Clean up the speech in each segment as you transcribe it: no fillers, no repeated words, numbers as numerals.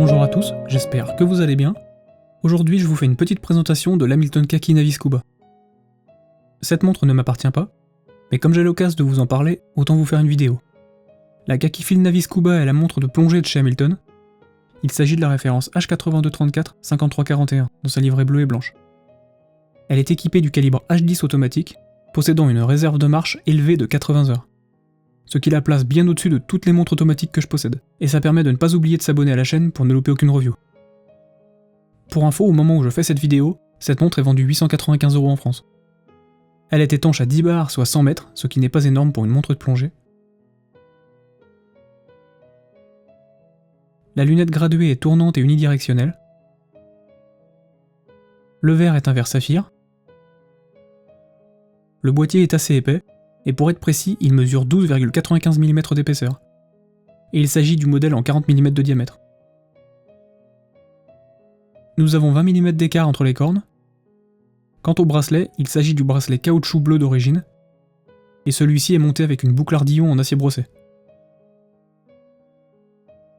Bonjour à tous, j'espère que vous allez bien. Aujourd'hui je vous fais une petite présentation de l'Hamilton Kaki Naviscuba. Cette montre ne m'appartient pas, mais comme j'ai l'occasion de vous en parler, autant vous faire une vidéo. La Kakifil Naviscuba est la montre de plongée de chez Hamilton. Il s'agit de la référence H8234 5341 dans sa livrée bleue et blanche. Elle est équipée du calibre H10 automatique, possédant une réserve de marche élevée de 80 heures. Ce qui la place bien au-dessus de toutes les montres automatiques que je possède, et ça permet de ne pas oublier de s'abonner à la chaîne pour ne louper aucune review. Pour info, au moment où je fais cette vidéo, cette montre est vendue 895 € en France. Elle est étanche à 10 bars, soit 100 mètres, ce qui n'est pas énorme pour une montre de plongée. La lunette graduée est tournante et unidirectionnelle. Le verre est un verre saphir. Le boîtier est assez épais, et pour être précis, il mesure 12,95 mm d'épaisseur. Et il s'agit du modèle en 40 mm de diamètre. Nous avons 20 mm d'écart entre les cornes. Quant au bracelet, il s'agit du bracelet caoutchouc bleu d'origine, et celui-ci est monté avec une boucle ardillon en acier brossé.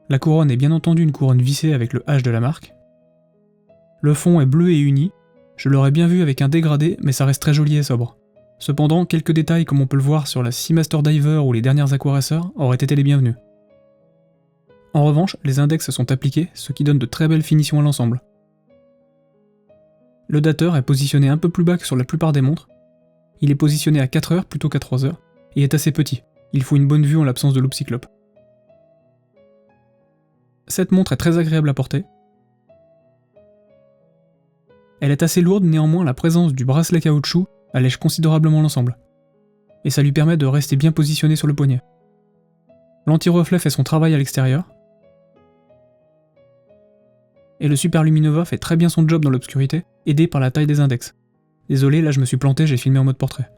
La couronne est bien entendu une couronne vissée avec le H de la marque. Le fond est bleu et uni, je l'aurais bien vu avec un dégradé, mais ça reste très joli et sobre. Cependant, quelques détails comme on peut le voir sur la Seamaster Diver ou les dernières Aquaracers auraient été les bienvenus. En revanche, les index sont appliqués, ce qui donne de très belles finitions à l'ensemble. Le dateur est positionné un peu plus bas que sur la plupart des montres. Il est positionné à 4 heures plutôt qu'à 3 heures, et est assez petit. Il faut une bonne vue en l'absence de loupe cyclope. Cette montre est très agréable à porter. Elle est assez lourde, néanmoins la présence du bracelet caoutchouc allège considérablement l'ensemble, et ça lui permet de rester bien positionné sur le poignet. L'anti-reflet fait son travail à l'extérieur, et le Super Luminova fait très bien son job dans l'obscurité, aidé par la taille des index. Désolé, là je me suis planté, j'ai filmé en mode portrait.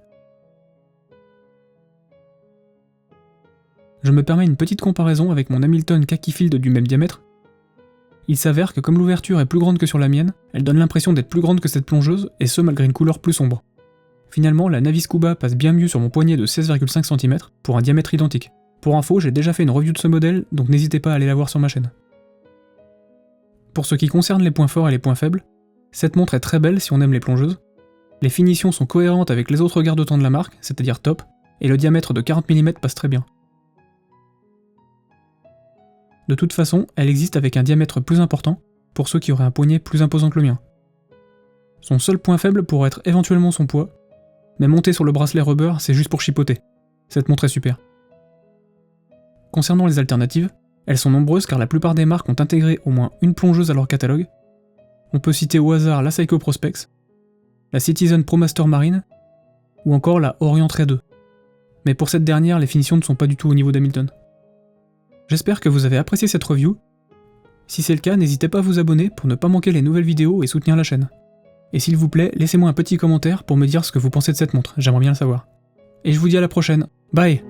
Je me permets une petite comparaison avec mon Hamilton Kakifil du même diamètre. Il s'avère que comme l'ouverture est plus grande que sur la mienne, elle donne l'impression d'être plus grande que cette plongeuse, et ce malgré une couleur plus sombre. Finalement, la Naviscuba passe bien mieux sur mon poignet de 16,5 cm pour un diamètre identique. Pour info, j'ai déjà fait une review de ce modèle, donc n'hésitez pas à aller la voir sur ma chaîne. Pour ce qui concerne les points forts et les points faibles, cette montre est très belle si on aime les plongeuses. Les finitions sont cohérentes avec les autres garde-temps de la marque, c'est-à-dire top, et le diamètre de 40 mm passe très bien. De toute façon, elle existe avec un diamètre plus important, pour ceux qui auraient un poignet plus imposant que le mien. Son seul point faible pourrait être éventuellement son poids, mais monter sur le bracelet rubber, c'est juste pour chipoter. Cette montre est super. Concernant les alternatives, elles sont nombreuses car la plupart des marques ont intégré au moins une plongeuse à leur catalogue. On peut citer au hasard la Seiko Prospex, la Citizen ProMaster Marine, ou encore la Orient Ray 2. Mais pour cette dernière, les finitions ne sont pas du tout au niveau d'Hamilton. J'espère que vous avez apprécié cette review. Si c'est le cas, n'hésitez pas à vous abonner pour ne pas manquer les nouvelles vidéos et soutenir la chaîne. Et s'il vous plaît, laissez-moi un petit commentaire pour me dire ce que vous pensez de cette montre, j'aimerais bien le savoir. Et je vous dis à la prochaine, bye!